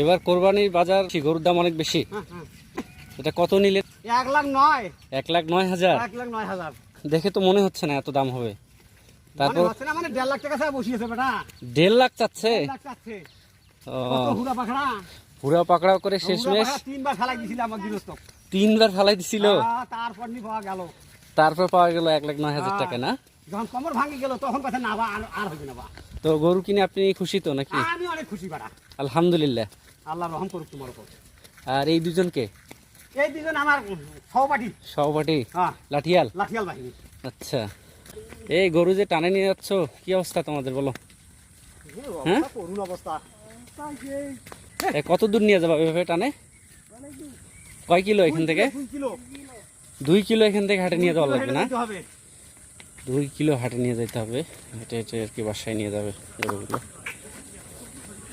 এবার কোরবানির বাজার গরুর দাম অনেক বেশি। এটা কত নিলে? 1,09,000। 1,09,000? 1,09,000 দেখে তো মনে হচ্ছে না এত দাম হবে। তারপর হচ্ছে না, মানে 1.5 লাখ টাকা ছাড়া বসিয়েছে বেটা। 1.5 লাখ চাচ্ছে? 1.5 লাখ চাচ্ছে। ও, কত হুড়া পাখড়া। পুরা পাকড়াও করে শেষমেশ 3বার ফেলাই দিছিল আমার গৃহস্থ। 3বার ফালাই দিছিল। তারপর নি পাওয়া গেল। তারপর পাওয়া গেল 1,09,000 টাকা না? যখন কমর ভাঙে গেল তখন কথা না বা আর হবে না বা। তো গরু কিনে আপনি খুশি তো নাকি? আমি অনেক খুশি বেটা। আলহামদুলিল্লাহ। আল্লাহ রহম করুক তোমার উপর। আর এই দুজনকে? এই দুজন আমার সহপাঠী। সহপাঠী? হ্যাঁ, লাঠিয়াল? লাঠিয়াল বাহিনী। আচ্ছা, এই গরু যে টানে নিয়ে যাচ্ছ, কি অবস্থা তোমাদের বলো? হ্যাঁ, করুণ অবস্থা। কত দূর নিয়ে যাবো এভাবে টানে? কয় কিলো এখান থেকে? 2 কিলো। 2 কিলো এখান থেকে হাটে নিয়ে যাওয়া লাগবে না? হেঁটে যেতে হবে। 2 কিলো হাটে নিয়ে যেতে হবে, হেঁটে হেঁটে আর কি বাসায় নিয়ে যাবে গরুগুলো।